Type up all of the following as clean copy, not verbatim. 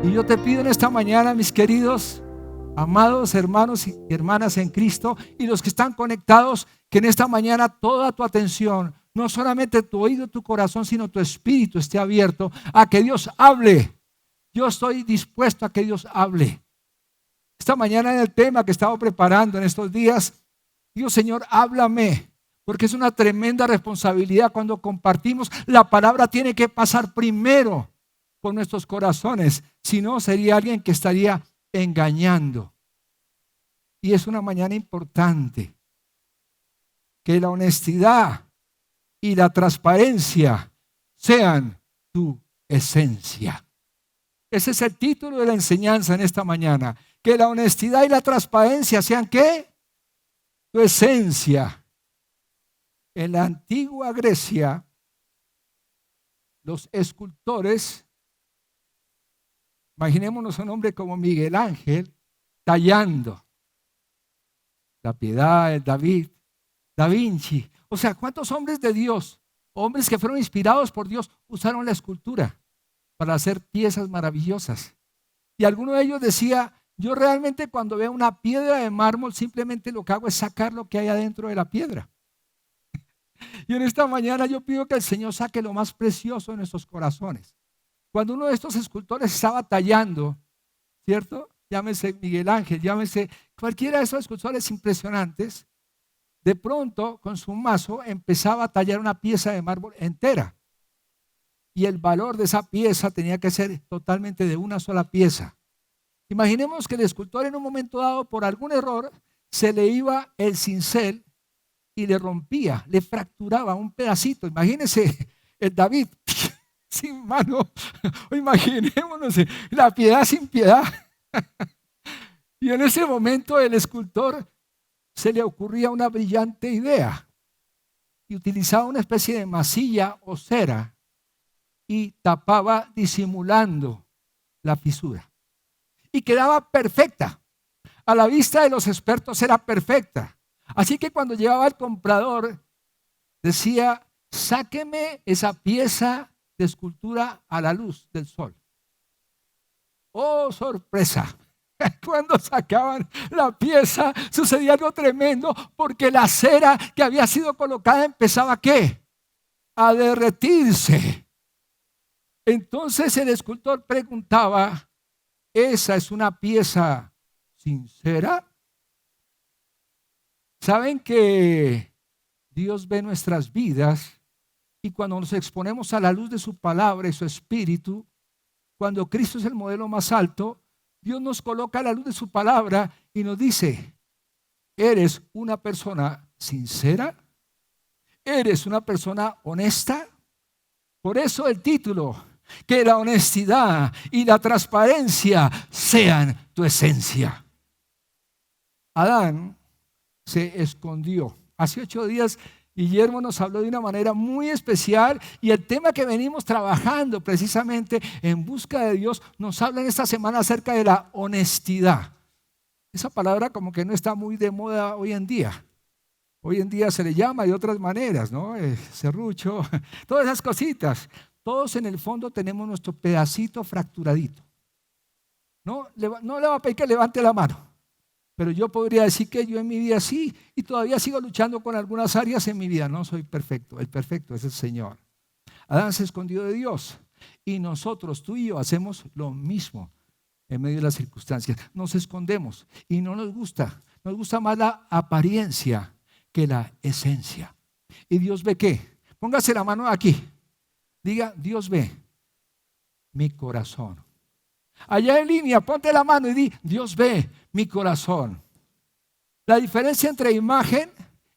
Y yo te pido en esta mañana, mis queridos, amados hermanos y hermanas en Cristo, y los que están conectados, que en esta mañana toda tu atención, no solamente tu oído, tu corazón, sino tu espíritu esté abierto a que Dios hable. Yo estoy dispuesto a que Dios hable. Esta mañana en el tema que estaba preparando en estos días, digo, Señor, háblame, porque es una tremenda responsabilidad cuando compartimos. La palabra tiene que pasar primero por nuestros corazones, si no sería alguien que estaría engañando. Y es una mañana importante, que la honestidad y la transparencia sean tu esencia. Ese es el título de la enseñanza en esta mañana. Que la honestidad y la transparencia sean ¿qué? Tu esencia. En la antigua Grecia, los escultores, imaginémonos un hombre como Miguel Ángel, tallando. La Piedad, el David, Da Vinci. O sea, ¿cuántos hombres de Dios, hombres que fueron inspirados por Dios, usaron la escultura para hacer piezas maravillosas? Y alguno de ellos decía, yo realmente cuando veo una piedra de mármol, simplemente lo que hago es sacar lo que hay adentro de la piedra. Y en esta mañana yo pido que el Señor saque lo más precioso de nuestros corazones. Cuando uno de estos escultores estaba tallando, ¿cierto? Llámese Miguel Ángel, llámese cualquiera de esos escultores impresionantes, de pronto con su mazo empezaba a tallar una pieza de mármol entera. Y el valor de esa pieza tenía que ser totalmente de una sola pieza. Imaginemos que el escultor en un momento dado, por algún error, se le iba el cincel y le rompía, le fracturaba un pedacito. Imagínense el David sin mano, o imaginémonos la piedad sin piedad. Y en ese momento el escultor se le ocurría una brillante idea y utilizaba una especie de masilla o cera y tapaba disimulando la fisura. Y quedaba perfecta. A la vista de los expertos era perfecta. Así que cuando llegaba el comprador, decía, sáqueme esa pieza de escultura a la luz del sol. ¡Oh, sorpresa! Cuando sacaban la pieza sucedía algo tremendo, porque la cera que había sido colocada empezaba ¿qué? A derretirse. Entonces el escultor preguntaba, ¿esa es una pieza sincera? ¿Saben que Dios ve nuestras vidas y cuando nos exponemos a la luz de su palabra y su espíritu, cuando Cristo es el modelo más alto, Dios nos coloca a la luz de su palabra y nos dice, ¿eres una persona sincera? ¿Eres una persona honesta? Por eso el título, que la honestidad y la transparencia sean tu esencia. Adán se escondió. Hace 8 días Guillermo nos habló de una manera muy especial y el tema que venimos trabajando precisamente en busca de Dios nos habla en esta semana acerca de la honestidad. Esa palabra como que no está muy de moda hoy en día. Hoy en día se le llama de otras maneras, ¿no? Serrucho, todas esas cositas. Todos en el fondo tenemos nuestro pedacito fracturadito. No le va a pedir que levante la mano. Pero yo podría decir que yo en mi vida sí, y todavía sigo luchando con algunas áreas en mi vida. No soy perfecto, el perfecto es el Señor. Adán se escondió de Dios y nosotros, tú y yo, hacemos lo mismo en medio de las circunstancias. Nos escondemos y no nos gusta más la apariencia que la esencia. ¿Y Dios ve qué? Póngase la mano aquí, diga, Dios ve mi corazón. Allá en línea, ponte la mano y di, Dios ve mi corazón. La diferencia entre imagen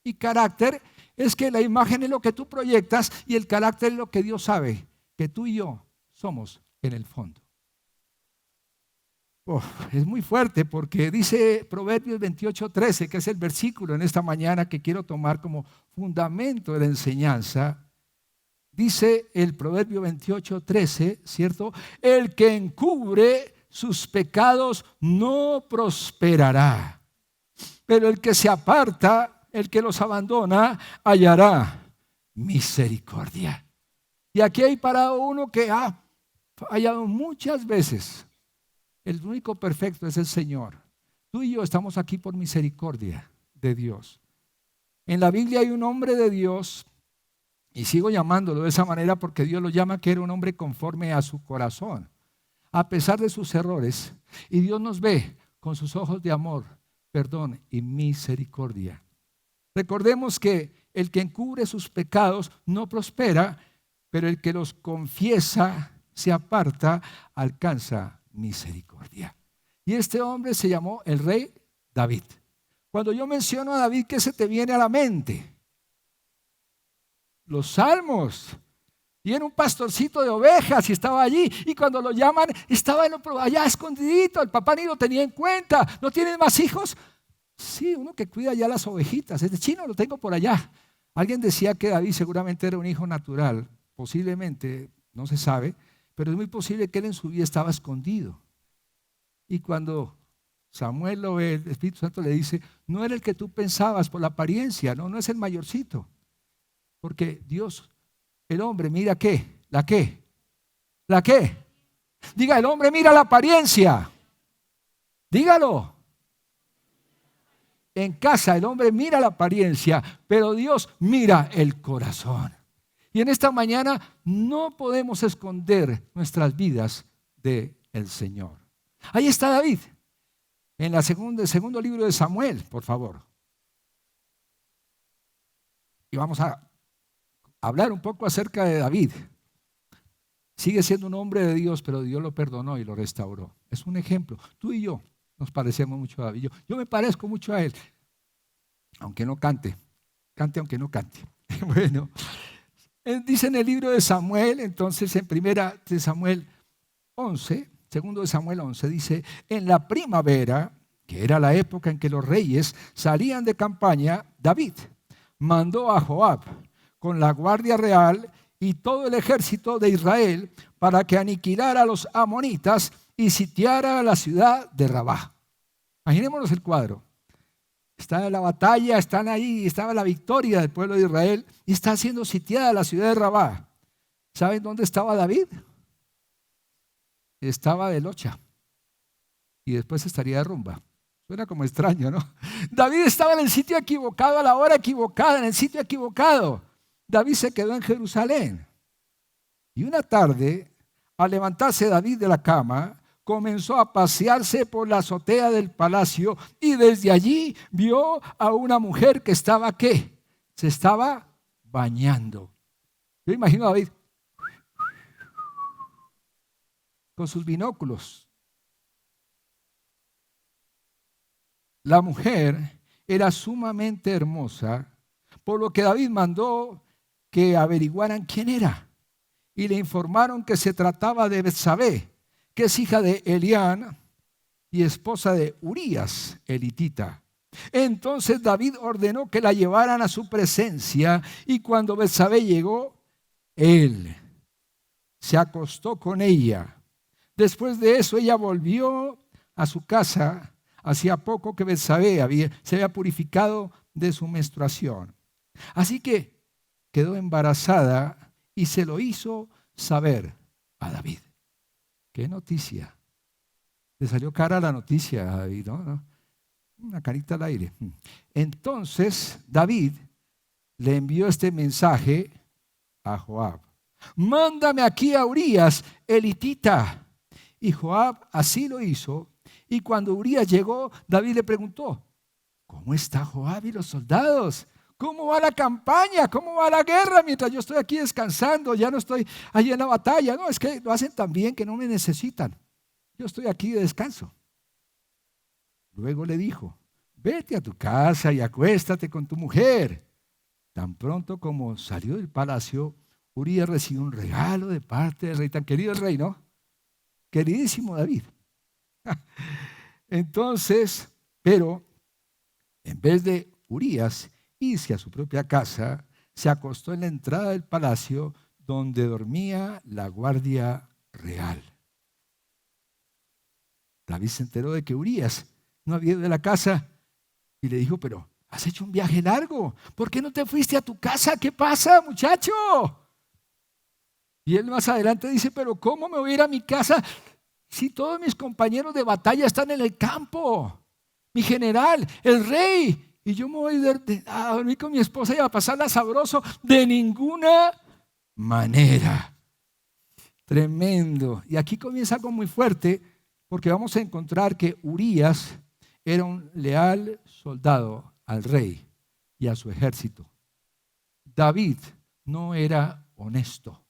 y carácter es que la imagen es lo que tú proyectas y el carácter es lo que Dios sabe, que tú y yo somos en el fondo. Es muy fuerte porque dice Proverbios 28:13, que es el versículo en esta mañana que quiero tomar como fundamento de la enseñanza. Dice el Proverbio 28:13, ¿cierto? El que encubre sus pecados no prosperará, pero el que se aparta, el que los abandona, hallará misericordia. Y aquí hay parado uno que ha fallado muchas veces El único perfecto es el Señor. Tú y yo estamos aquí por misericordia de Dios. En la Biblia hay un hombre de Dios, y sigo llamándolo de esa manera porque Dios lo llama que era un hombre conforme a su corazón, a pesar de sus errores. Y Dios nos ve con sus ojos de amor, perdón y misericordia. Recordemos que el que encubre sus pecados no prospera, pero el que los confiesa, se aparta, alcanza misericordia. Y este hombre se llamó el rey David. Cuando yo menciono a David, ¿qué se te viene a la mente? Los salmos. Y era un pastorcito de ovejas y estaba allí. Y cuando lo llaman, estaba allá escondidito. El papá ni lo tenía en cuenta. ¿No tienes más hijos? Sí, uno que cuida ya las ovejitas. Es de chino, lo tengo por allá. Alguien decía que David seguramente era un hijo natural. Posiblemente, no se sabe. Pero es muy posible que él en su vida estaba escondido. Y cuando Samuel lo ve, el Espíritu Santo le dice, no era el que tú pensabas por la apariencia, no es el mayorcito. Porque Dios, el hombre mira ¿qué? ¿La qué? ¿La qué? Diga, el hombre mira la apariencia. Dígalo. En casa el hombre mira la apariencia, pero Dios mira el corazón. Y en esta mañana no podemos esconder nuestras vidas del Señor. Ahí está David, en el segundo libro de Samuel, por favor. Y vamos a hablar un poco acerca de David. Sigue siendo un hombre de Dios, pero Dios lo perdonó y lo restauró. Es un ejemplo. Tú y yo nos parecemos mucho a David. Yo me parezco mucho a él, aunque no cante. Cante aunque no cante. Bueno, dice en el libro de Samuel, entonces en primera de Samuel 11, segundo de Samuel 11, dice, en la primavera, que era la época en que los reyes salían de campaña, David mandó a Joab con la guardia real y todo el ejército de Israel para que aniquilara a los amonitas y sitiara la ciudad de Rabá. Imaginémonos el cuadro. Está la batalla, están ahí, estaba la victoria del pueblo de Israel y está siendo sitiada la ciudad de Rabá. ¿Saben dónde estaba David? Estaba de locha y después estaría de rumba. Suena como extraño, ¿no? David estaba en el sitio equivocado a la hora equivocada, en el sitio equivocado. David se quedó en Jerusalén. Y una tarde, al levantarse David de la cama, comenzó a pasearse por la azotea del palacio y desde allí vio a una mujer que estaba, ¿qué? Se estaba bañando. Yo imagino a David con sus binóculos. La mujer era sumamente hermosa, por lo que David mandó que averiguaran quién era. Y le informaron que se trataba de Betsabé, que es hija de Elián y esposa de Urías, elitita. Entonces David ordenó que la llevaran a su presencia y cuando Betsabé llegó, él se acostó con ella. Después de eso ella volvió a su casa. Hacía poco que Betsabé se había purificado de su menstruación. Así que quedó embarazada y se lo hizo saber a David. ¿Qué noticia? Le salió cara la noticia a David, ¿no? Una carita al aire. Entonces David le envió este mensaje a Joab. Mándame aquí a Urías, elitita. Y Joab así lo hizo. Y cuando Urías llegó, David le preguntó, ¿cómo está Joab y los soldados? ¿Cómo va la campaña? ¿Cómo va la guerra? Mientras yo estoy aquí descansando, ya no estoy allí en la batalla. No, es que lo hacen tan bien que no me necesitan. Yo estoy aquí de descanso. Luego le dijo, vete a tu casa y acuéstate con tu mujer. Tan pronto como salió del palacio, Urías recibió un regalo de parte del rey. Tan querido el rey, ¿no? Queridísimo David. Entonces, pero en vez de Urías irse a su propia casa, se acostó en la entrada del palacio donde dormía la guardia real. David se enteró de que Urías no había ido de la casa y le dijo, pero has hecho un viaje largo, ¿por qué no te fuiste a tu casa? ¿Qué pasa, muchacho? Y él más adelante dice, pero ¿cómo me voy a ir a mi casa Si todos mis compañeros de batalla están en el campo, mi general, el rey, y yo me voy a dormir con mi esposa y a pasarla sabroso, de ninguna manera. Tremendo. Y aquí comienza algo muy fuerte, porque vamos a encontrar que Urías era un leal soldado al rey y a su ejército. David no era honesto.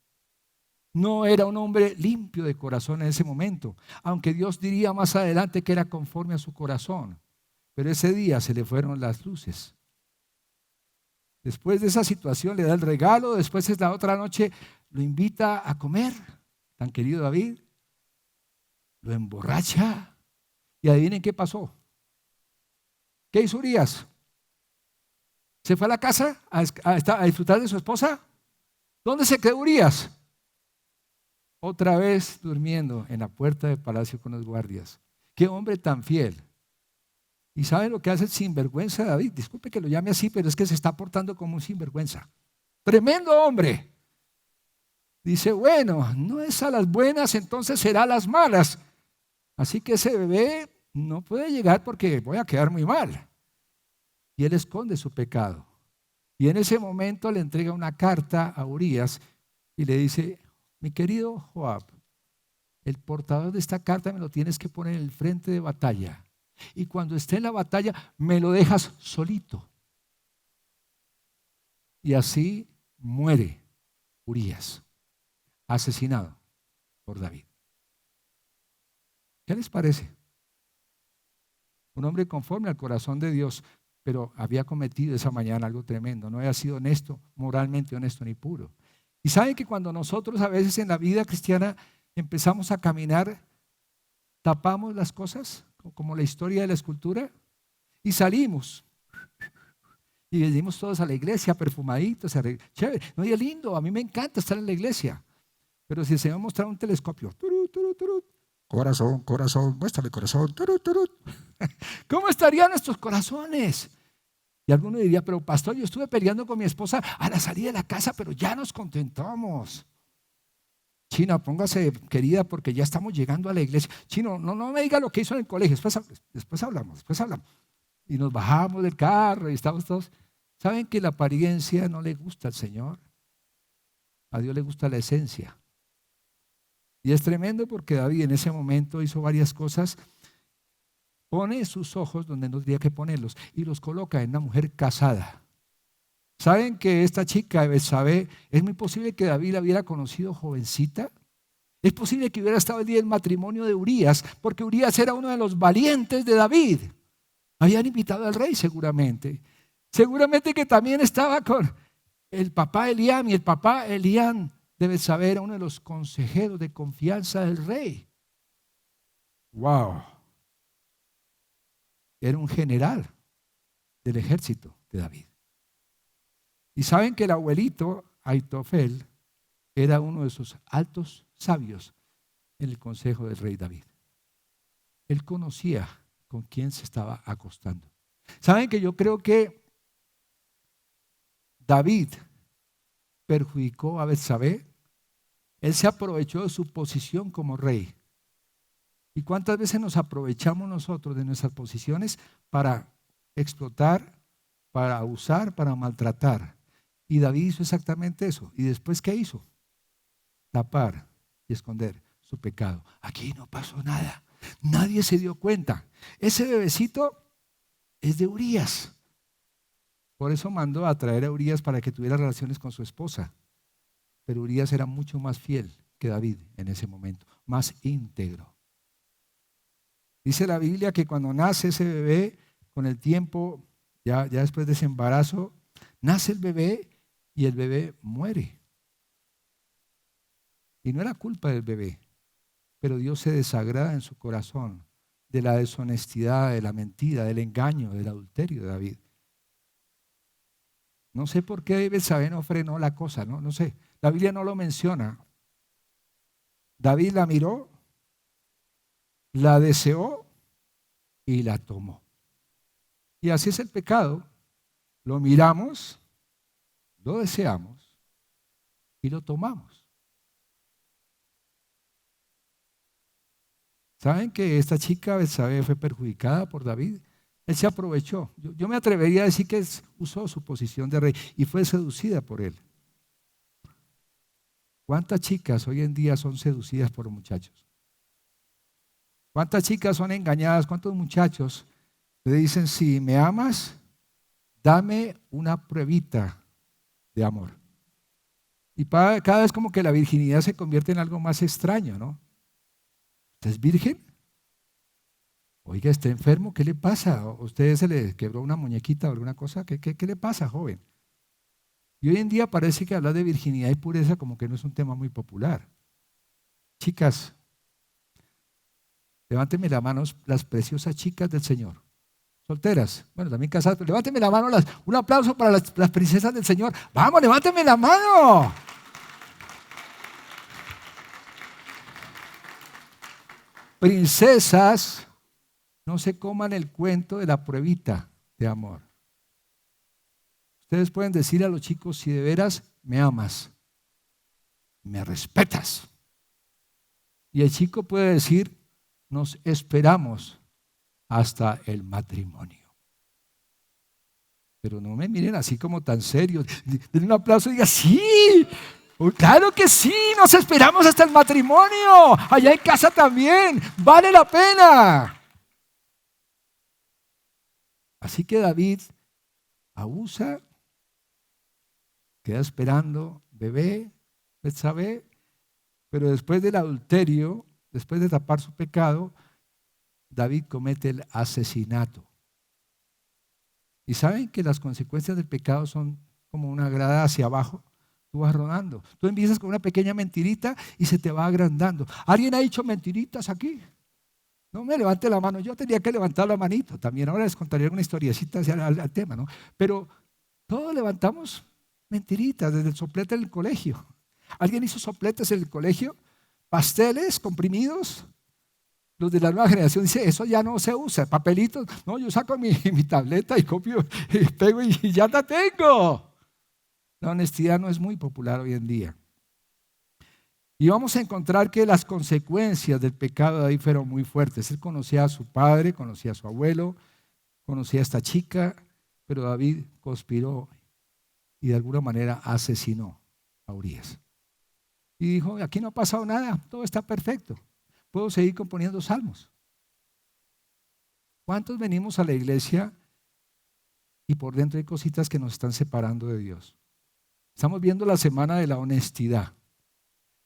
No era un hombre limpio de corazón en ese momento, aunque Dios diría más adelante que era conforme a su corazón. Pero ese día se le fueron las luces. Después de esa situación le da el regalo, después es la otra noche, lo invita a comer, tan querido David, lo emborracha y adivinen qué pasó. ¿Qué hizo Urías? ¿Se fue a la casa a disfrutar de su esposa? ¿Dónde se quedó Urías? Otra vez durmiendo en la puerta del palacio con los guardias. Qué hombre tan fiel. ¿Y saben lo que hace el sinvergüenza David? Disculpe que lo llame así, pero es que se está portando como un sinvergüenza. Tremendo hombre. Dice, bueno, no es a las buenas, entonces será a las malas. Así que ese bebé no puede llegar porque voy a quedar muy mal. Y él esconde su pecado. Y en ese momento le entrega una carta a Urías y le dice, mi querido Joab, el portador de esta carta me lo tienes que poner en el frente de batalla. Y cuando esté en la batalla, me lo dejas solito. Y así muere Urías, asesinado por David. ¿Qué les parece? Un hombre conforme al corazón de Dios, pero había cometido esa mañana algo tremendo. No había sido honesto, moralmente honesto ni puro. Y saben que cuando nosotros a veces en la vida cristiana empezamos a caminar, tapamos las cosas, como la historia de la escultura, y salimos. Y venimos todos a la iglesia perfumaditos, chévere, no, y es lindo, a mí me encanta estar en la iglesia. Pero si el Señor mostrara un telescopio, corazón, corazón, muéstrame corazón, ¿cómo estarían nuestros corazones? Y alguno diría, pero pastor, yo estuve peleando con mi esposa a la salida de la casa, pero ya nos contentamos. Chino, póngase querida porque ya estamos llegando a la iglesia. Chino, no me diga lo que hizo en el colegio, después hablamos. Y nos bajamos del carro y estamos todos. ¿Saben que la apariencia no le gusta al Señor? A Dios le gusta la esencia. Y es tremendo porque David en ese momento hizo varias cosas. Pone sus ojos donde no tendría que ponerlos y los coloca en una mujer casada. ¿Saben que esta chica, Betsabé, es muy posible que David la hubiera conocido jovencita? Es posible que hubiera estado el día del matrimonio de Urías, porque Urías era uno de los valientes de David. Habían invitado al rey seguramente. Seguramente que también estaba con el papá Eliam, y el papá Eliam de Betsabé era uno de los consejeros de confianza del rey. ¡Wow! Era un general del ejército de David. Y saben que el abuelito Aitofel era uno de sus altos sabios en el consejo del rey David. Él conocía con quién se estaba acostando. Saben que yo creo que David perjudicó a Betsabé. Él se aprovechó de su posición como rey. ¿Y cuántas veces nos aprovechamos nosotros de nuestras posiciones para explotar, para abusar, para maltratar? Y David hizo exactamente eso. ¿Y después qué hizo? Tapar y esconder su pecado. Aquí no pasó nada. Nadie se dio cuenta. Ese bebecito es de Urías. Por eso mandó a traer a Urías para que tuviera relaciones con su esposa. Pero Urías era mucho más fiel que David en ese momento, más íntegro. Dice la Biblia que cuando nace ese bebé, con el tiempo, ya después de ese embarazo, nace el bebé y el bebé muere. Y no era culpa del bebé, pero Dios se desagrada en su corazón de la deshonestidad, de la mentira, del engaño, del adulterio de David. No sé por qué Betsabé no frenó la cosa, no sé. La Biblia no lo menciona. David la miró, la deseó y la tomó. Y así es el pecado. Lo miramos, lo deseamos y lo tomamos. ¿Saben que esta chica Betsabé fue perjudicada por David? Él se aprovechó. Yo me atrevería a decir que usó su posición de rey y fue seducida por él. ¿Cuántas chicas hoy en día son seducidas por muchachos? ¿Cuántas chicas son engañadas? ¿Cuántos muchachos le dicen, si me amas, dame una pruebita de amor? Y cada vez como que la virginidad se convierte en algo más extraño, ¿no? ¿Usted es virgen? Oiga, ¿está enfermo? ¿Qué le pasa? ¿A usted se le quebró una muñequita o alguna cosa? ¿Qué le pasa, joven? Y hoy en día parece que hablar de virginidad y pureza como que no es un tema muy popular. Chicas, levánteme la mano las preciosas chicas del Señor. Solteras, bueno, también casadas, pero levánteme la mano, un aplauso para las princesas del Señor. Vamos, levánteme la mano. Princesas, no se coman el cuento de la pruebita de amor. Ustedes pueden decir a los chicos, si de veras me amas, me respetas. Y el chico puede decir, nos esperamos hasta el matrimonio. Pero no me miren así como tan serios. Den un aplauso y digan, sí, claro que sí, nos esperamos hasta el matrimonio. Allá en casa también, vale la pena. Así que David abusa, queda esperando, bebé, Betsabé, pero después del adulterio, después de tapar su pecado, David comete el asesinato. Y saben que las consecuencias del pecado son como una grada hacia abajo. Tú vas rodando. Tú empiezas con una pequeña mentirita y se te va agrandando. ¿Alguien ha dicho mentiritas aquí? No me levante la mano. Yo tenía que levantar la manito también. Ahora les contaré una historiecita al tema, ¿no? Pero todos levantamos mentiritas desde el soplete del colegio. ¿Alguien hizo sopletes en el colegio? ¿Pasteles comprimidos? Los de la nueva generación dicen, eso ya no se usa, papelitos. No, yo saco mi tableta y copio y pego y ya la tengo. La honestidad no es muy popular hoy en día. Y vamos a encontrar que las consecuencias del pecado de David fueron muy fuertes. Él conocía a su padre, conocía a su abuelo, conocía a esta chica, pero David conspiró y de alguna manera asesinó a Urías. Y dijo, aquí no ha pasado nada, todo está perfecto. Puedo seguir componiendo salmos. ¿Cuántos venimos a la iglesia y por dentro hay cositas que nos están separando de Dios? Estamos viendo la semana de la honestidad.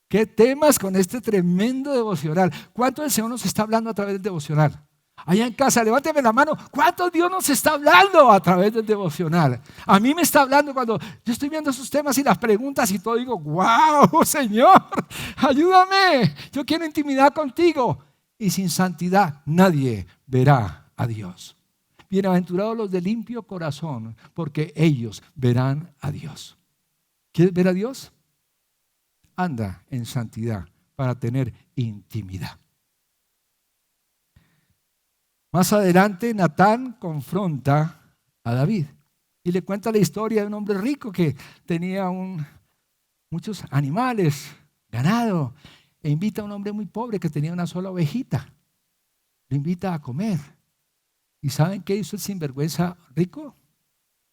¿Qué temas con este tremendo devocional? ¿Cuánto el Señor nos está hablando a través del devocional? Allá en casa, levánteme la mano. ¿Cuánto Dios nos está hablando a través del devocional? A mí me está hablando cuando yo estoy viendo esos temas y las preguntas y todo, digo, wow, Señor, ayúdame. Yo quiero intimidad contigo. Y sin santidad nadie verá a Dios. Bienaventurados los de limpio corazón, porque ellos verán a Dios. ¿Quieres ver a Dios? Anda en santidad para tener intimidad. Más adelante, Natán confronta a David y le cuenta la historia de un hombre rico que tenía muchos animales, ganado, e invita a un hombre muy pobre que tenía una sola ovejita. Lo invita a comer. ¿Y saben qué hizo el sinvergüenza rico?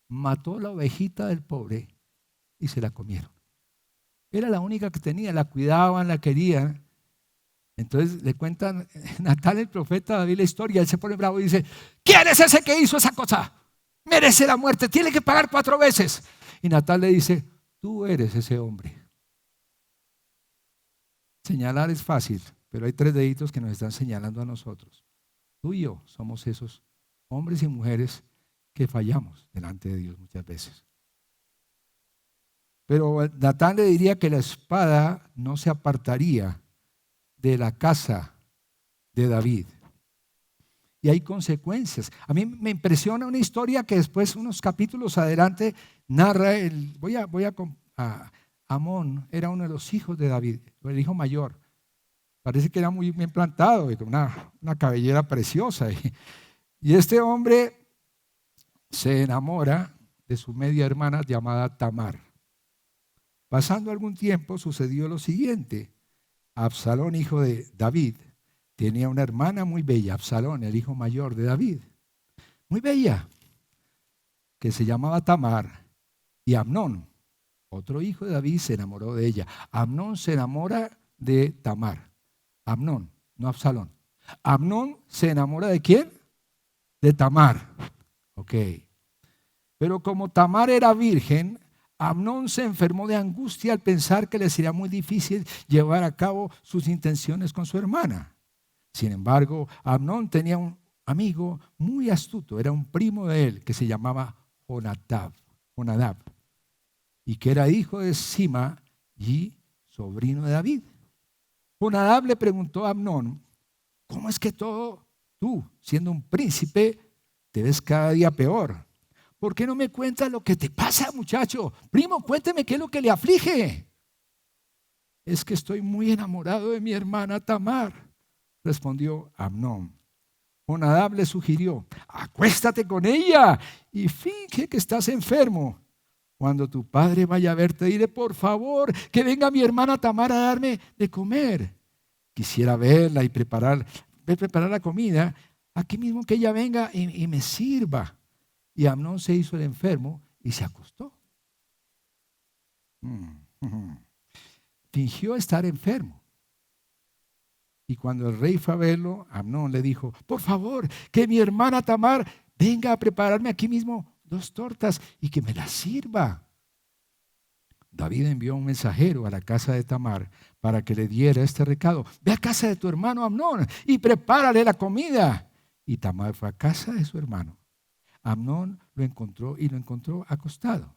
Mató la ovejita del pobre y se la comieron. Era la única que tenía, la cuidaban, la querían. Entonces le cuentan Natán el profeta a David la historia. Él se pone bravo y dice, ¿quién es ese que hizo esa cosa? Merece la muerte, tiene que pagar 4 veces. Y Natán le dice, tú eres ese hombre. Señalar es fácil, pero hay 3 deditos que nos están señalando a nosotros. Tú y yo somos esos hombres y mujeres que fallamos delante de Dios muchas veces. Pero Natán le diría que la espada no se apartaría de la casa de David. Y hay consecuencias. A mí me impresiona una historia que después, unos capítulos adelante, narra Amón era uno de los hijos de David, el hijo mayor. Parece que era muy bien plantado y con una cabellera preciosa. Y este hombre se enamora de su media hermana llamada Tamar. Pasando algún tiempo sucedió lo siguiente. Absalón, hijo de David, tenía una hermana muy bella, Absalón, el hijo mayor de David, muy bella, que se llamaba Tamar, y Amnón, otro hijo de David, se enamoró de ella. Amnón se enamora de Tamar. Amnón, no Absalón. Amnón se enamora ¿de quién? De Tamar. Ok. Pero como Tamar era virgen, Amnón se enfermó de angustia al pensar que le sería muy difícil llevar a cabo sus intenciones con su hermana. Sin embargo, Amnón tenía un amigo muy astuto, era un primo de él que se llamaba Jonadab, y que era hijo de Sima y sobrino de David. Jonadab le preguntó a Amnón: ¿cómo es que tú, siendo un príncipe, te ves cada día peor? ¿Por qué no me cuentas lo que te pasa, muchacho? Primo, cuénteme qué es lo que le aflige. Es que estoy muy enamorado de mi hermana Tamar, respondió Amnón. Jonadab le sugirió: acuéstate con ella y finge que estás enfermo. Cuando tu padre vaya a verte, dile: por favor, que venga mi hermana Tamar a darme de comer. Quisiera verla y preparar la comida, aquí mismo que ella venga y me sirva. Y Amnón se hizo el enfermo y se acostó. Fingió estar enfermo. Y cuando el rey fue a verlo, Amnón le dijo: por favor, que mi hermana Tamar venga a prepararme aquí mismo 2 tortas y que me las sirva. David envió un mensajero a la casa de Tamar para que le diera este recado: ve a casa de tu hermano Amnón y prepárale la comida. Y Tamar fue a casa de su hermano. Amnón lo encontró acostado.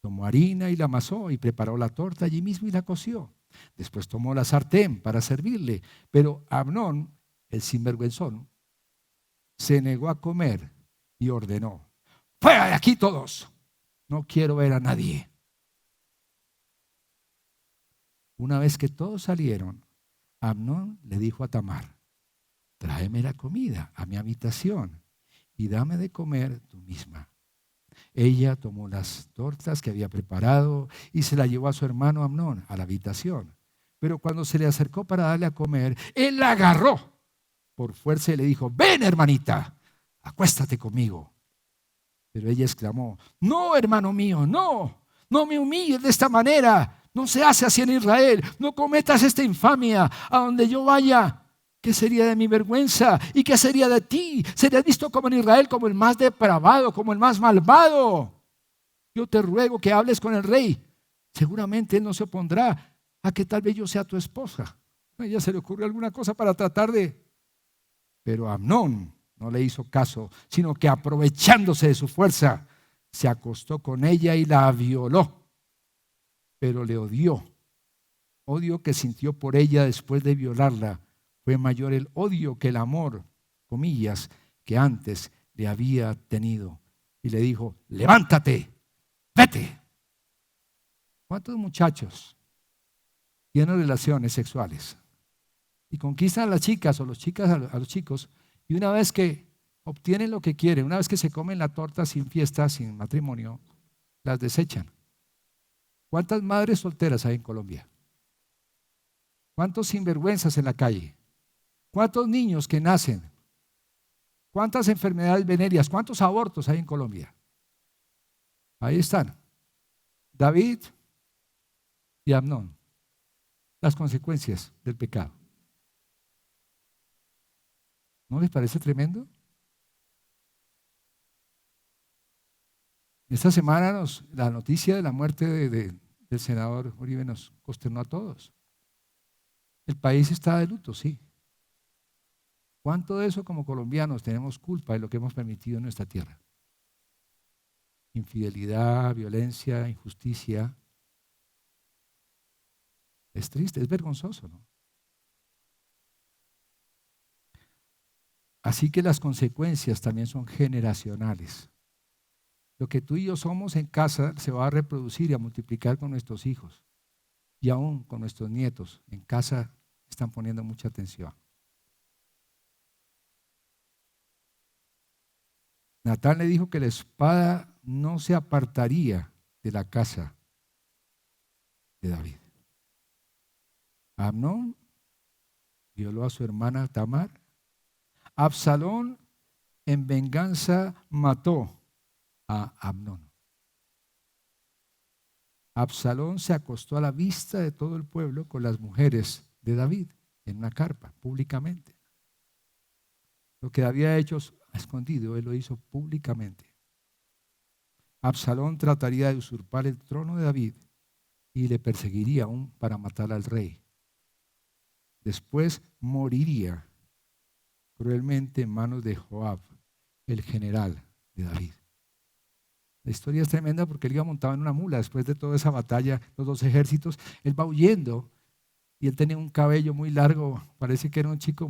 Tomó harina y la amasó y preparó la torta allí mismo y la coció. Después tomó la sartén para servirle, pero Amnón, el sinvergüenzón, se negó a comer y ordenó: fuera de aquí todos, no quiero ver a nadie. Una vez que todos salieron, Amnón le dijo a Tamar: tráeme la comida a mi habitación y dame de comer tú misma. Ella tomó las tortas que había preparado y se las llevó a su hermano Amnón a la habitación. Pero cuando se le acercó para darle a comer, él la agarró por fuerza y le dijo: ven, hermanita, acuéstate conmigo. Pero ella exclamó: no, hermano mío, no me humilles de esta manera. No se hace así en Israel. No cometas esta infamia. A donde yo vaya, ¿qué sería de mi vergüenza? ¿Y qué sería de ti? Serías visto como en Israel, como el más depravado, como el más malvado. Yo te ruego que hables con el rey. Seguramente él no se opondrá a que tal vez yo sea tu esposa. A ella se le ocurrió alguna cosa para tratar de... Pero Amnón no le hizo caso, sino que aprovechándose de su fuerza, se acostó con ella y la violó. Pero le odió. Odio que sintió por ella después de violarla fue mayor el odio que el amor, comillas, que antes le había tenido. Y le dijo: levántate, vete. ¿Cuántos muchachos tienen relaciones sexuales y conquistan a las chicas o los chicas a los chicos, y una vez que obtienen lo que quieren, una vez que se comen la torta sin fiesta, sin matrimonio, las desechan? ¿Cuántas madres solteras hay en Colombia? ¿Cuántos sinvergüenzas en la calle? ¿Cuántos niños que nacen? ¿Cuántas enfermedades venéreas? ¿Cuántos abortos hay en Colombia? Ahí están David y Amnón, las consecuencias del pecado. ¿No les parece tremendo? Esta semana la noticia de la muerte del senador Uribe nos consternó a todos. El país está de luto, sí. ¿Cuánto de eso como colombianos tenemos culpa de lo que hemos permitido en nuestra tierra? Infidelidad, violencia, injusticia. Es triste, es vergonzoso, ¿no? Así que las consecuencias también son generacionales. Lo que tú y yo somos en casa se va a reproducir y a multiplicar con nuestros hijos. Y aún con nuestros nietos. En casa están poniendo mucha atención. Natán le dijo que la espada no se apartaría de la casa de David. Amnón violó a su hermana Tamar. Absalón en venganza mató a Amnón. Absalón se acostó a la vista de todo el pueblo con las mujeres de David en una carpa, públicamente. Lo que había hecho escondido, él lo hizo públicamente. Absalón trataría de usurpar el trono de David y le perseguiría aún para matar al rey. Después moriría cruelmente en manos de Joab, el general de David. La historia es tremenda porque él iba montado en una mula después de toda esa batalla, los dos ejércitos. Él va huyendo y él tenía un cabello muy largo, parece que era un chico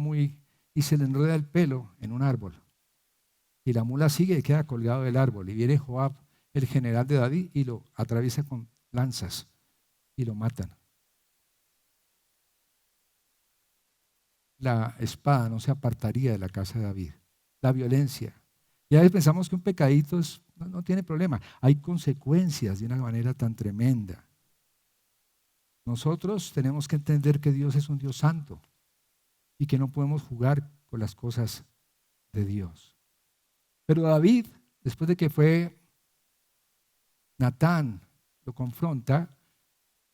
y se le enreda el pelo en un árbol. Y la mula sigue y queda colgado del árbol. Y viene Joab, el general de David, y lo atraviesa con lanzas y lo matan. La espada no se apartaría de la casa de David. La violencia. Y a veces pensamos que un pecadito no tiene problema. Hay consecuencias de una manera tan tremenda. Nosotros tenemos que entender que Dios es un Dios santo y que no podemos jugar con las cosas de Dios. Pero David, después de que fue Natán, lo confronta,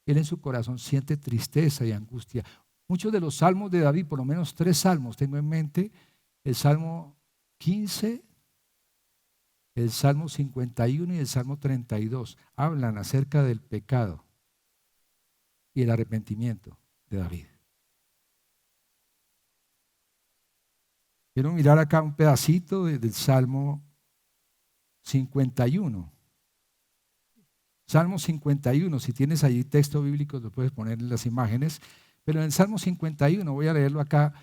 él en su corazón siente tristeza y angustia. Muchos de los salmos de David, por lo menos 3 salmos, tengo en mente, el Salmo 15, el Salmo 51 y el Salmo 32, hablan acerca del pecado y el arrepentimiento de David. Quiero mirar acá un pedacito del Salmo 51. Salmo 51, si tienes allí texto bíblico, lo puedes poner en las imágenes. Pero en el Salmo 51, voy a leerlo acá,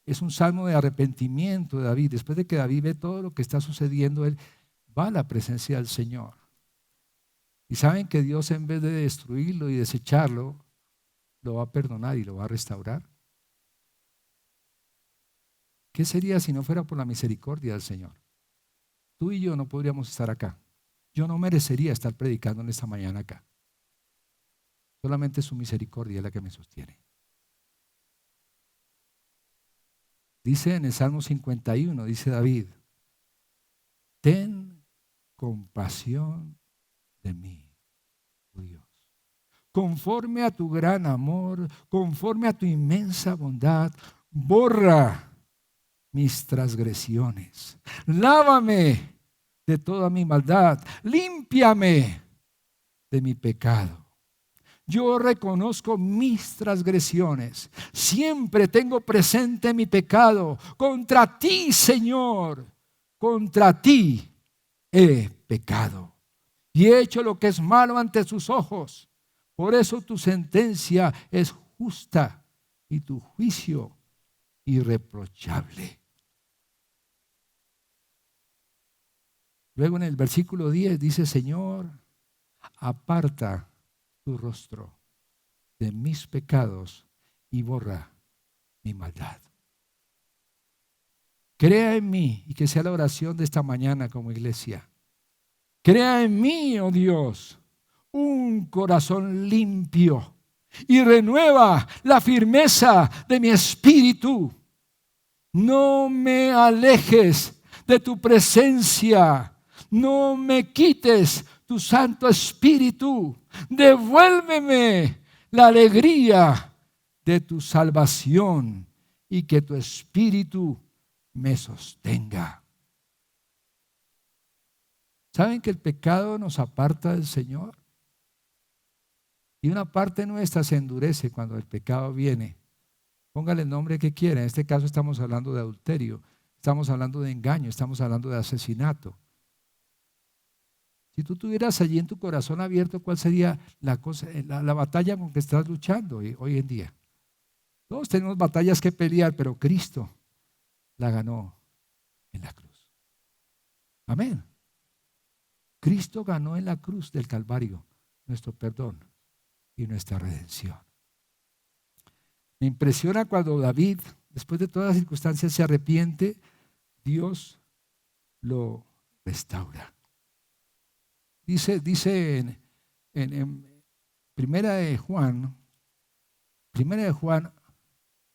es un salmo de arrepentimiento de David. Después de que David ve todo lo que está sucediendo, él va a la presencia del Señor. Y saben que Dios, en vez de destruirlo y desecharlo, lo va a perdonar y lo va a restaurar. ¿Qué sería si no fuera por la misericordia del Señor? Tú y yo no podríamos estar acá. Yo no merecería estar predicando en esta mañana acá. Solamente su misericordia es la que me sostiene. Dice en el Salmo 51, dice David, ten compasión de mí, oh Dios. Conforme a tu gran amor, conforme a tu inmensa bondad, borra mis transgresiones. Lávame de toda mi maldad, límpiame de mi pecado. Yo reconozco mis transgresiones, siempre tengo presente mi pecado. Contra ti, Señor, contra ti he pecado y he hecho lo que es malo ante sus ojos. Por eso tu sentencia es justa y tu juicio irreprochable. Luego en el versículo 10 dice, Señor, aparta tu rostro de mis pecados y borra mi maldad. Crea en mí, y que sea la oración de esta mañana como iglesia. Crea en mí, oh Dios, un corazón limpio y renueva la firmeza de mi espíritu. No me alejes de tu presencia, no me quites tu Santo Espíritu. Devuélveme la alegría de tu salvación y que tu Espíritu me sostenga. ¿Saben que el pecado nos aparta del Señor? Y una parte nuestra se endurece cuando el pecado viene. Póngale el nombre que quiera. En este caso estamos hablando de adulterio, estamos hablando de engaño, estamos hablando de asesinato. Si tú tuvieras allí en tu corazón abierto, ¿cuál sería la batalla con que estás luchando hoy en día? Todos tenemos batallas que pelear, pero Cristo la ganó en la cruz. Amén. Cristo ganó en la cruz del Calvario nuestro perdón y nuestra redención. Me impresiona cuando David, después de todas las circunstancias, se arrepiente, Dios lo restaura. Dice en Primera de Juan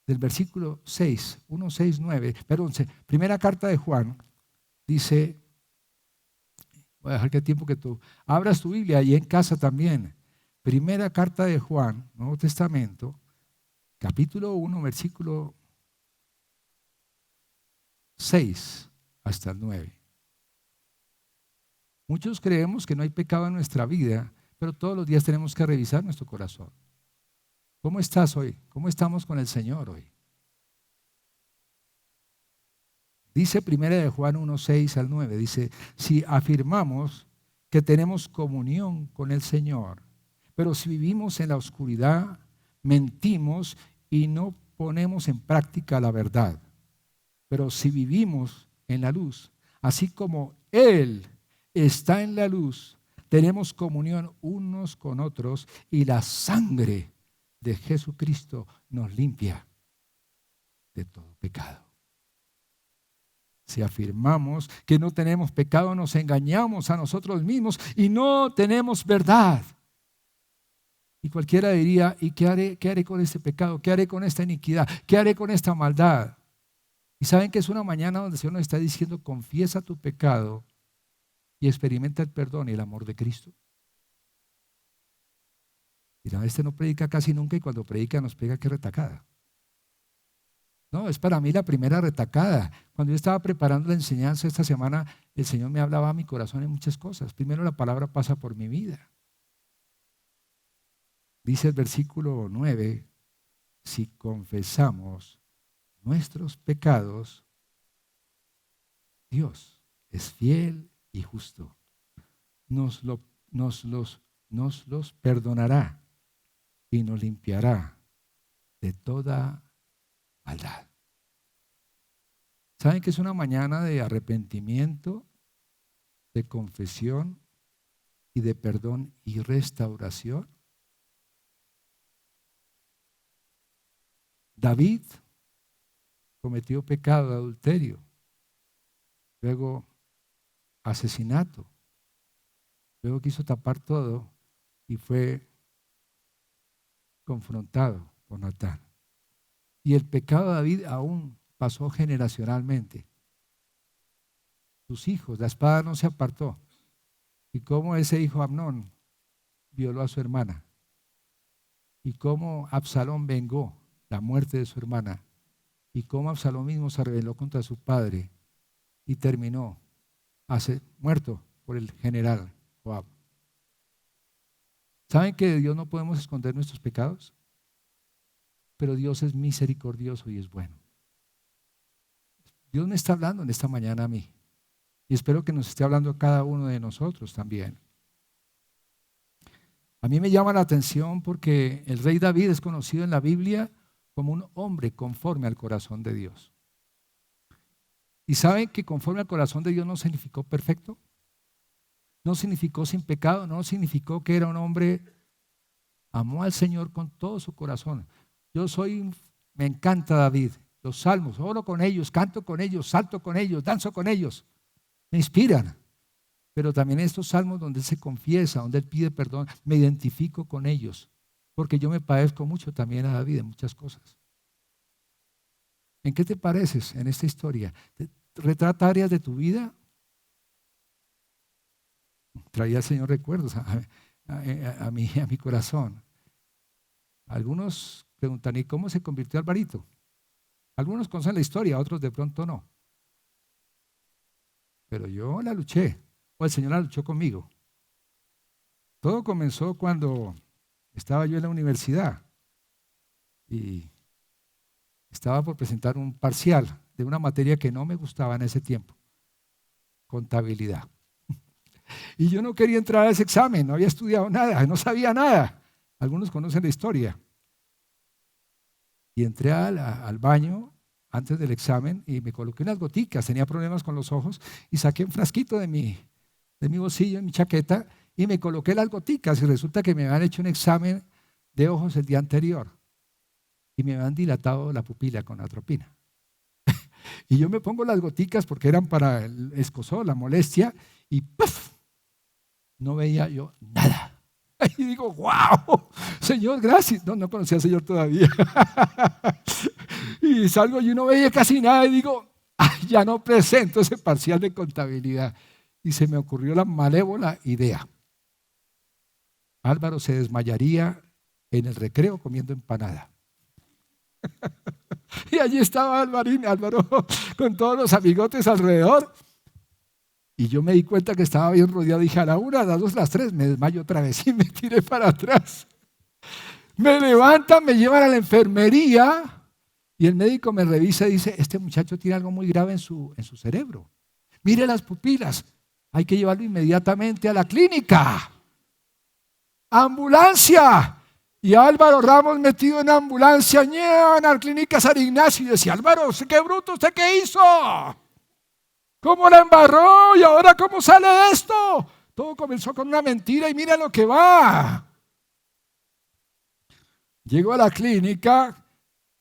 del versículo 6, 1, 6, 9, perdón, primera carta de Juan, dice, voy a dejar que tiempo que tú abras tu Biblia y en casa también. Primera carta de Juan, Nuevo Testamento, capítulo 1, versículo 6 hasta el 9. Muchos creemos que no hay pecado en nuestra vida, pero todos los días tenemos que revisar nuestro corazón. ¿Cómo estás hoy? ¿Cómo estamos con el Señor hoy? Dice primera de Juan 1, 6 al 9, dice, si afirmamos que tenemos comunión con el Señor, pero si vivimos en la oscuridad, mentimos y no ponemos en práctica la verdad. Pero si vivimos en la luz, así como Él está en la luz, tenemos comunión unos con otros y la sangre de Jesucristo nos limpia de todo pecado. Si afirmamos que no tenemos pecado, nos engañamos a nosotros mismos y no tenemos verdad. Y cualquiera diría, ¿y qué haré con este pecado? ¿Qué haré con esta iniquidad? ¿Qué haré con esta maldad? Y saben que es una mañana donde el Señor nos está diciendo, confiesa tu pecado y experimenta el perdón y el amor de Cristo. Mira, este no predica casi nunca y cuando predica nos pega que retacada. No, es para mí la primera retacada. Cuando yo estaba preparando la enseñanza esta semana, el Señor me hablaba a mi corazón en muchas cosas. Primero la palabra pasa por mi vida. Dice el versículo 9, si confesamos nuestros pecados, Dios es fiel y justo. Nos los perdonará y nos limpiará de toda maldad. ¿Saben que es una mañana de arrepentimiento, de confesión y de perdón y restauración? David cometió pecado de adulterio, luego asesinato, luego quiso tapar todo y fue confrontado por Natán. Y el pecado de David aún pasó generacionalmente. Sus hijos, la espada no se apartó. Y cómo ese hijo Amnón violó a su hermana. Y cómo Absalón vengó la muerte de su hermana. Y cómo Absalón mismo se rebeló contra su padre y terminó muerto por el general Joab. ¿Saben que de Dios no podemos esconder nuestros pecados? Pero Dios es misericordioso y es bueno. Dios me está hablando en esta mañana a mí y espero que nos esté hablando a cada uno de nosotros también. A mí me llama la atención porque el rey David es conocido en la Biblia como un hombre conforme al corazón de Dios. ¿Y saben que conforme al corazón de Dios no significó perfecto? No significó sin pecado, no significó que era un hombre, amó al Señor con todo su corazón. Me encanta David, los salmos, oro con ellos, canto con ellos, salto con ellos, danzo con ellos, me inspiran. Pero también estos salmos donde él se confiesa, donde él pide perdón, me identifico con ellos, porque yo me parezco mucho también a David en muchas cosas. ¿En qué te pareces en esta historia? ¿Retrata áreas de tu vida? Traía el Señor recuerdos a mi corazón. Algunos preguntan, ¿y cómo se convirtió Alvarito? Algunos conocen la historia, otros de pronto no. Pero yo la luché, o el Señor la luchó conmigo. Todo comenzó cuando estaba yo en la universidad y estaba por presentar un parcial de una materia que no me gustaba en ese tiempo, contabilidad. Y yo no quería entrar a ese examen, no había estudiado nada, no sabía nada. Algunos conocen la historia. Y entré al baño antes del examen y me coloqué unas goticas, tenía problemas con los ojos y saqué un frasquito de mi bolsillo, en mi chaqueta y me coloqué las goticas y resulta que me habían hecho un examen de ojos el día anterior y me habían dilatado la pupila con atropina. Y yo me pongo las goticas porque eran para el escozor, la molestia y ¡puff! No veía yo nada. Y digo, wow, Señor, gracias. No conocía al Señor todavía. Y salgo y no veía casi nada y digo, ay, ya no presento ese parcial de contabilidad. Y se me ocurrió la malévola idea. Álvaro se desmayaría en el recreo comiendo empanada. Y allí estaba Álvaro con todos los amigotes alrededor. Y yo me di cuenta que estaba bien rodeado. Dije, a la 1, a las 2, a las 3, me desmayo otra vez y me tiré para atrás. Me levantan, me llevan a la enfermería y el médico me revisa y dice, este muchacho tiene algo muy grave en su cerebro. Mire las pupilas, hay que llevarlo inmediatamente a la clínica. ¡Ambulancia! Y Álvaro Ramos metido en ambulancia, llevan a la clínica San Ignacio y decía, Álvaro, qué bruto, ¿usted qué hizo? ¿Cómo la embarró? ¿Y ahora cómo sale de esto? Todo comenzó con una mentira y mira lo que va. Llego a la clínica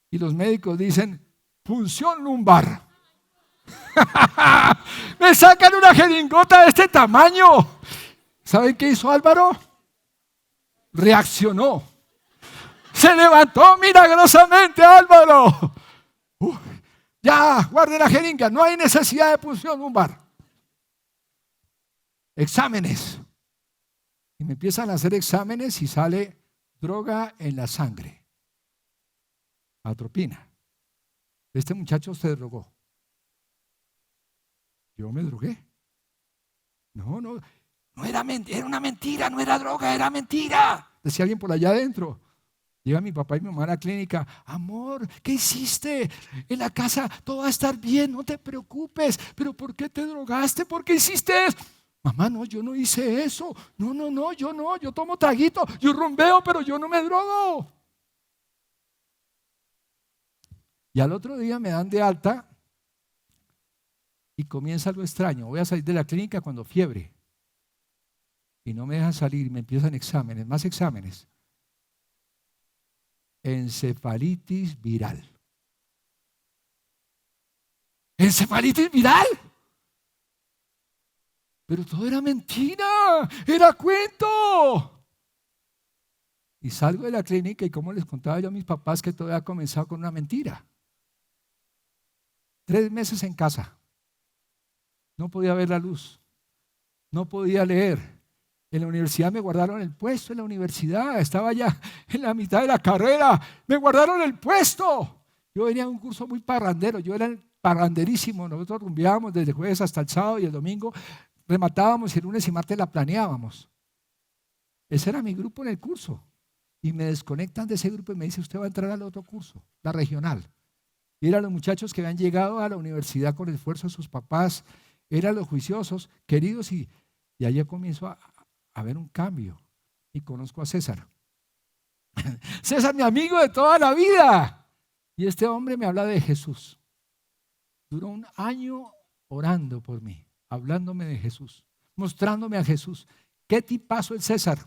y los médicos dicen, punción lumbar. Me sacan una jeringota de este tamaño. ¿Saben qué hizo Álvaro? Reaccionó. Se levantó milagrosamente Álvaro. Ya, guarde la jeringa, no hay necesidad de punción lumbar. Exámenes. Y me empiezan a hacer exámenes y sale droga en la sangre. Atropina. Este muchacho se drogó. Yo me drogué. No era mentira, era una mentira, no era droga, era mentira. Decía alguien por allá adentro. Llega mi papá y mi mamá a la clínica. Amor, ¿qué hiciste? En la casa todo va a estar bien, no te preocupes. ¿Pero por qué te drogaste? ¿Por qué hiciste eso? Mamá, no, yo no hice eso. No, yo tomo traguito, yo rumbeo, pero yo no me drogo. Y al otro día me dan de alta y comienza lo extraño. Voy a salir de la clínica cuando fiebre. Y no me dejan salir, me empiezan exámenes, más exámenes. Encefalitis viral. ¿Encefalitis viral? Pero todo era mentira, era cuento. Y salgo de la clínica y como les contaba yo a mis papás que todo había comenzado con una mentira. 3 meses en casa. No podía ver la luz. No podía leer. En la universidad me guardaron el puesto, en la universidad, estaba ya en la mitad de la carrera, me guardaron el puesto. Yo venía a un curso muy parrandero, yo era el parranderísimo, nosotros rumbeábamos desde el jueves hasta el sábado y el domingo, rematábamos y el lunes y martes la planeábamos. Ese era mi grupo en el curso. Y me desconectan de ese grupo y me dice, usted va a entrar al otro curso, la regional. Y eran los muchachos que habían llegado a la universidad con el esfuerzo de sus papás, eran los juiciosos, queridos, y allí comienzo a ver un cambio. Y conozco a César. César, mi amigo de toda la vida. Y este hombre me habla de Jesús. Duró 1 año orando por mí, hablándome de Jesús, mostrándome a Jesús. ¿Qué tipazo el César?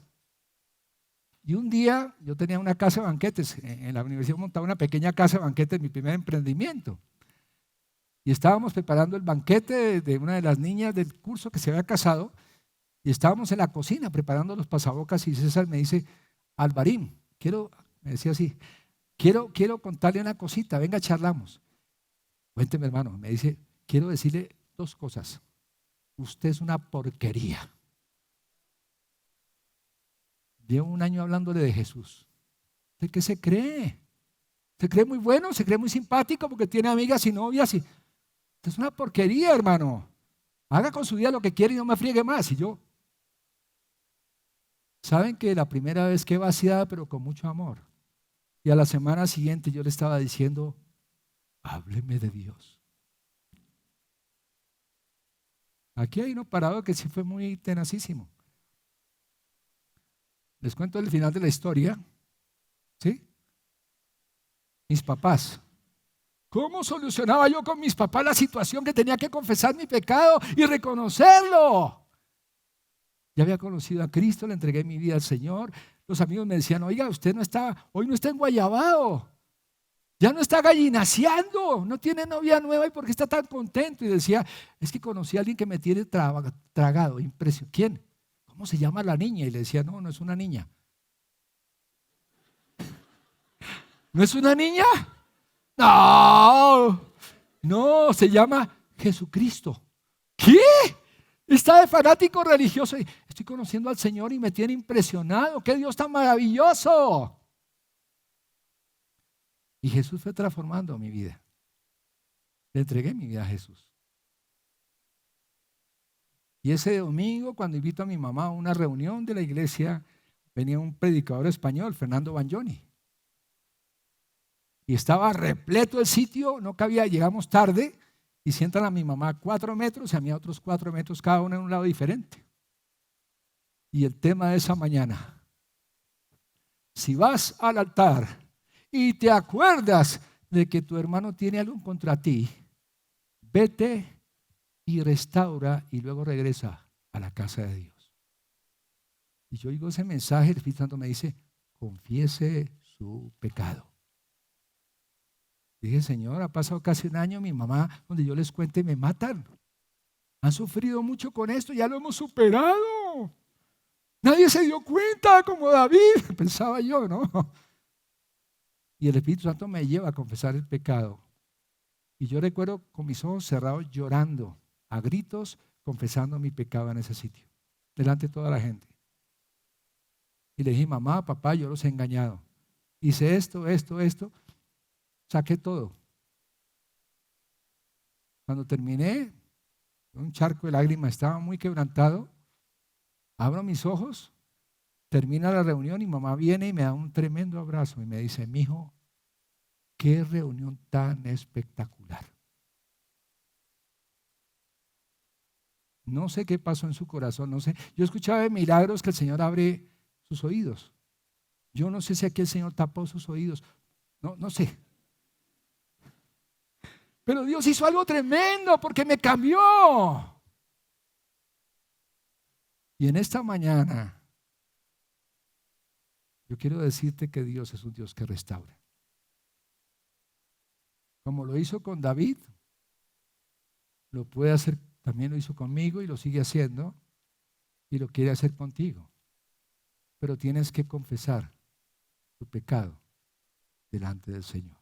Y un día yo tenía una casa de banquetes, en la universidad montaba una pequeña casa de banquetes, mi primer emprendimiento. Y estábamos preparando el banquete de una de las niñas del curso que se había casado. Y estábamos en la cocina preparando los pasabocas y César me dice, Alvarín, me decía así, quiero contarle una cosita, venga, charlamos. Cuénteme, hermano, me dice, quiero decirle 2 cosas. Usted es una porquería. Llevo 1 año hablándole de Jesús. ¿De qué se cree? Se cree muy bueno, se cree muy simpático porque tiene amigas y novias. Usted es una porquería, hermano. Haga con su vida lo que quiere y no me friegue más. Y yo, ¿saben que la primera vez que vaciada, pero con mucho amor? Y a la semana siguiente yo le estaba diciendo, hábleme de Dios. Aquí hay uno parado que sí fue muy tenacísimo. Les cuento el final de la historia. ¿Sí? Mis papás. ¿Cómo solucionaba yo con mis papás la situación que tenía que confesar mi pecado y reconocerlo? Ya había conocido a Cristo, le entregué mi vida al Señor. Los amigos me decían, oiga, hoy no está en Guayabao, ya no está gallinaseando, no tiene novia nueva y por qué está tan contento. Y decía, es que conocí a alguien que me tiene tragado, impresionante. ¿Quién? ¿Cómo se llama la niña? Y le decía, no es una niña. ¿No es una niña? No, no, se llama Jesucristo. ¿Qué? Está de fanático religioso. Estoy conociendo al Señor y me tiene impresionado. ¡Qué Dios tan maravilloso! Y Jesús fue transformando mi vida. Le entregué mi vida a Jesús. Y ese domingo, cuando invito a mi mamá a una reunión de la iglesia, venía un predicador español, Fernando Bagnoni. Y estaba repleto el sitio, no cabía, llegamos tarde y sientan a mi mamá 4 metros y a mí a otros 4 metros, cada uno en un lado diferente. Y el tema de esa mañana: si vas al altar y te acuerdas de que tu hermano tiene algo contra ti, vete y restaura y luego regresa a la casa de Dios. Y yo oigo ese mensaje, el Espíritu Santo me dice: confiese su pecado. Dije: Señor, ha pasado casi un año, mi mamá, donde yo les cuente, me matan. Han sufrido mucho con esto, ya lo hemos superado. Nadie se dio cuenta como David, pensaba yo, ¿no? Y el Espíritu Santo me lleva a confesar el pecado. Y yo recuerdo con mis ojos cerrados llorando, a gritos, confesando mi pecado en ese sitio, delante de toda la gente. Y le dije: mamá, papá, yo los he engañado. Hice esto, saqué todo. Cuando terminé, un charco de lágrimas, estaba muy quebrantado. Abro mis ojos, termina la reunión y mamá viene y me da un tremendo abrazo y me dice: mijo, qué reunión tan espectacular. No sé qué pasó en su corazón, no sé. Yo escuchaba de milagros que el Señor abre sus oídos. Yo no sé si aquí el Señor tapó sus oídos. No sé. Pero Dios hizo algo tremendo porque me cambió. Y en esta mañana yo quiero decirte que Dios es un Dios que restaura. Como lo hizo con David, lo puede hacer, también lo hizo conmigo y lo sigue haciendo y lo quiere hacer contigo. Pero tienes que confesar tu pecado delante del Señor.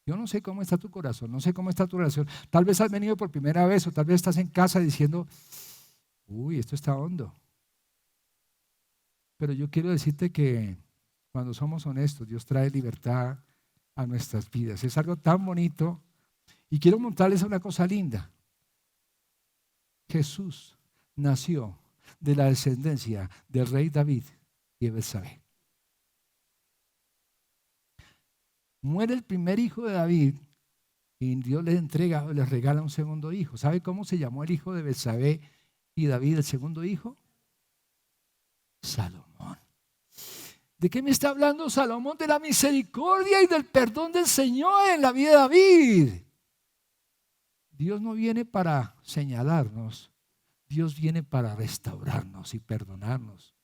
Yo no sé cómo está tu corazón, no sé cómo está tu relación. Tal vez has venido por primera vez o tal vez estás en casa diciendo: uy, esto está hondo. Pero yo quiero decirte que cuando somos honestos, Dios trae libertad a nuestras vidas. Es algo tan bonito. Y quiero montarles una cosa linda. Jesús nació de la descendencia del rey David y de Betsabé. Muere el primer hijo de David y Dios les regala un segundo hijo. ¿Sabe cómo se llamó el hijo de Betsabé y David, el segundo hijo? Salomón. ¿De qué me está hablando Salomón? De la misericordia y del perdón del Señor en la vida de David. Dios no viene para señalarnos, Dios viene para restaurarnos y perdonarnos.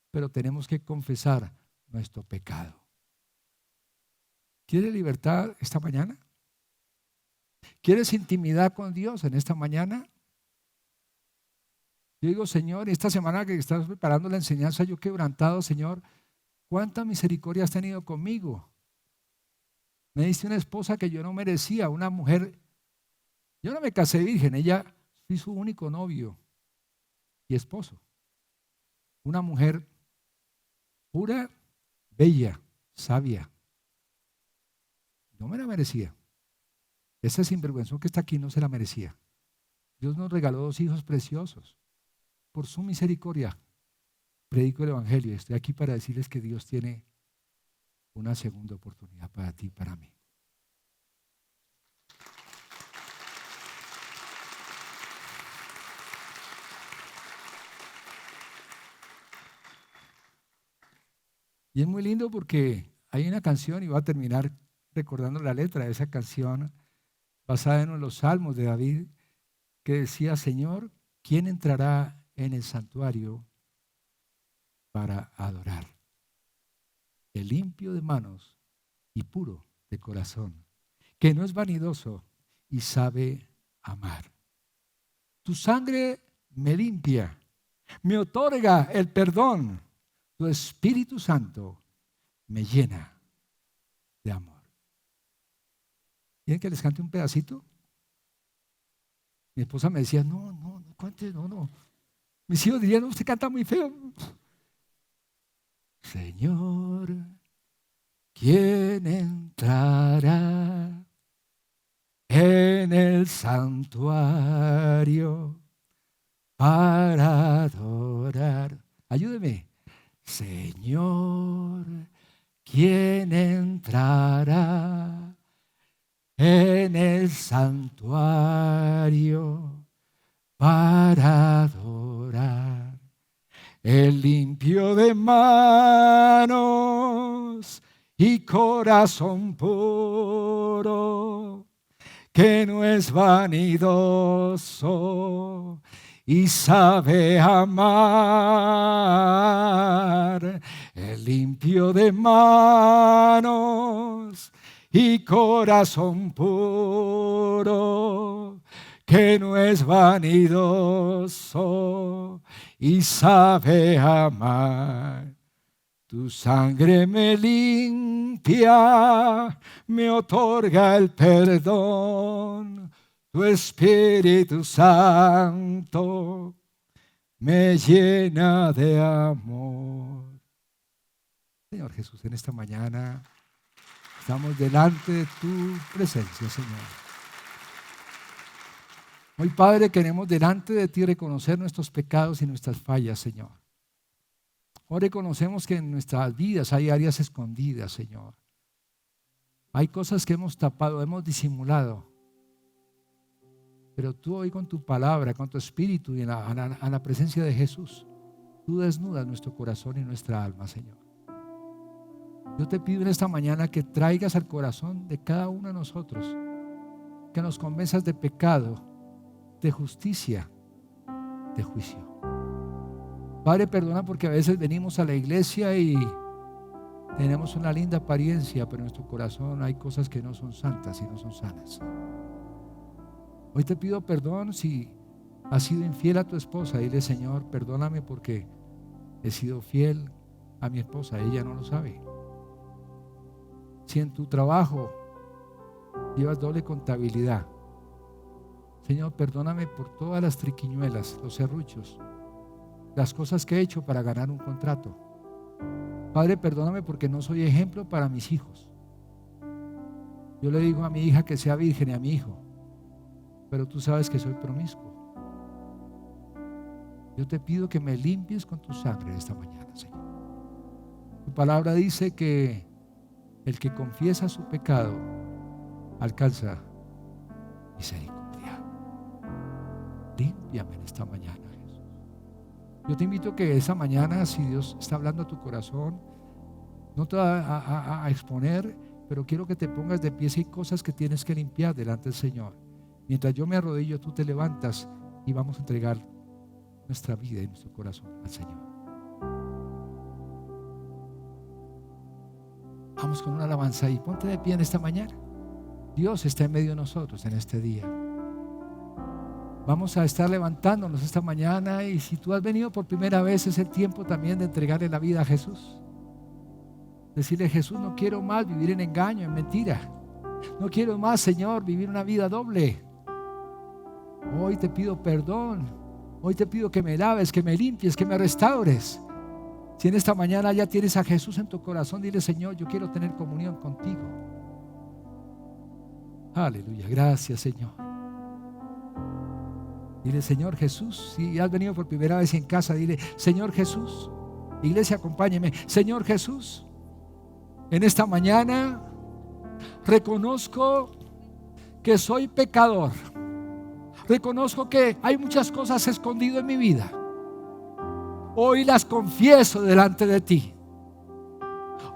Pero tenemos que confesar nuestro pecado. ¿Quieres libertad esta mañana? ¿Quieres intimidad con Dios en esta mañana? Yo digo: Señor, esta semana que estás preparando la enseñanza, yo quebrantado, Señor, ¿cuánta misericordia has tenido conmigo? Me diste una esposa que yo no merecía, una mujer. Yo no me casé virgen, ella fui su único novio y esposo. Una mujer pura, bella, sabia. No me la merecía. Ese sinvergüenza que está aquí no se la merecía. Dios nos regaló 2 hijos preciosos. Por su misericordia predico el evangelio. Estoy aquí para decirles que Dios tiene una segunda oportunidad para ti y para mí. Y es muy lindo porque hay una canción, y voy a terminar recordando la letra de esa canción basada en uno de los salmos de David, que decía: Señor, ¿quién entrará en el santuario para adorar? El limpio de manos y puro de corazón, que no es vanidoso y sabe amar. Tu sangre me limpia, me otorga el perdón. Tu Espíritu Santo me llena de amor. ¿Quieren que les cante un pedacito? Mi esposa me decía, no cuente, no. Mis hijos dirían, no, usted canta muy feo. Señor, ¿quién entrará en el santuario para adorar? Ayúdeme. Señor, ¿quién entrará en el santuario para adorar? El limpio de manos y corazón puro, que no es vanidoso y sabe amar. El limpio de manos y corazón puro, que no es vanidoso y sabe amar. Tu sangre me limpia, me otorga el perdón. Tu Espíritu Santo me llena de amor. Señor Jesús, en esta mañana estamos delante de tu presencia, Señor. Hoy, Padre, queremos delante de ti reconocer nuestros pecados y nuestras fallas, Señor. Hoy reconocemos que en nuestras vidas hay áreas escondidas, Señor. Hay cosas que hemos tapado, hemos disimulado. Pero tú hoy con tu palabra, con tu espíritu y a la presencia de Jesús, tú desnudas nuestro corazón y nuestra alma, Señor. Yo te pido en esta mañana que traigas al corazón de cada uno de nosotros, que nos convenzas de pecado, de justicia, de juicio. Padre, perdona porque a veces venimos a la iglesia y tenemos una linda apariencia, pero en nuestro corazón hay cosas que no son santas y no son sanas. Hoy te pido perdón si has sido infiel a tu esposa. Dile, Señor, perdóname porque he sido fiel a mi esposa, ella no lo sabe. Si en tu trabajo llevas doble contabilidad, Señor, perdóname por todas las triquiñuelas, los serruchos, las cosas que he hecho para ganar un contrato. Padre, perdóname porque no soy ejemplo para mis hijos. Yo le digo a mi hija que sea virgen y a mi hijo, pero tú sabes que soy promiscuo. Yo te pido que me limpies con tu sangre esta mañana, Señor. Tu palabra dice que el que confiesa su pecado alcanza misericordia. Límpiame en esta mañana, Jesús. Yo te invito a que esa mañana, si Dios está hablando a tu corazón, no te va a exponer, pero quiero que te pongas de pie si hay cosas que tienes que limpiar delante del Señor. Mientras yo me arrodillo, tú te levantas y vamos a entregar nuestra vida y nuestro corazón al Señor. Vamos con una alabanza y ponte de pie en esta mañana. Dios está en medio de nosotros en este día. Vamos a estar levantándonos esta mañana y si tú has venido por primera vez es el tiempo también de entregarle la vida a Jesús. Decirle, Jesús, no quiero más vivir en engaño, en mentira. No quiero más, Señor, vivir una vida doble. Hoy te pido perdón. Hoy te pido que me laves, que me limpies, que me restaures. Si en esta mañana ya tienes a Jesús en tu corazón, dile, Señor, yo quiero tener comunión contigo. Aleluya, gracias, Señor. Dile, Señor Jesús, si has venido por primera vez en casa, dile, Señor Jesús. Iglesia, acompáñeme. Señor Jesús, en esta mañana reconozco que soy pecador. Reconozco que hay muchas cosas escondidas en mi vida. Hoy las confieso delante de ti.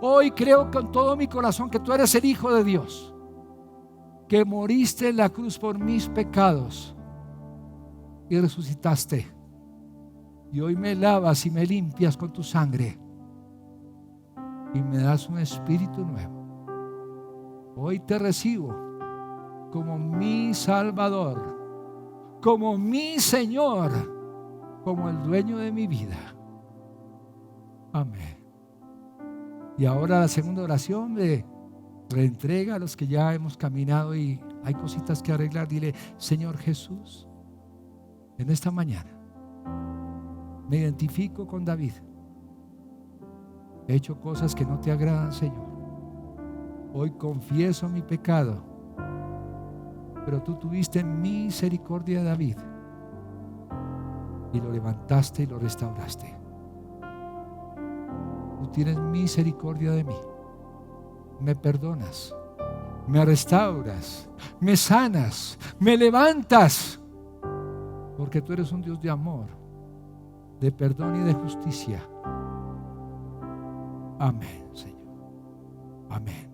Hoy creo con todo mi corazón que tú eres el Hijo de Dios, que moriste en la cruz por mis pecados y resucitaste. Y hoy me lavas y me limpias con tu sangre y me das un espíritu nuevo. Hoy te recibo como mi Salvador, como mi Señor, como el dueño de mi vida. Amén. Y ahora la segunda oración de Reentrega a los que ya hemos caminado y hay cositas que arreglar. Dile: Señor Jesús, en esta mañana me identifico con David. He hecho cosas que no te agradan, Señor. Hoy confieso mi pecado, pero tú tuviste misericordia de David y lo levantaste y lo restauraste. Tú tienes misericordia de mí. Me perdonas, me restauras, me sanas, me levantas, porque tú eres un Dios de amor, de perdón y de justicia. Amén, Señor. Amén.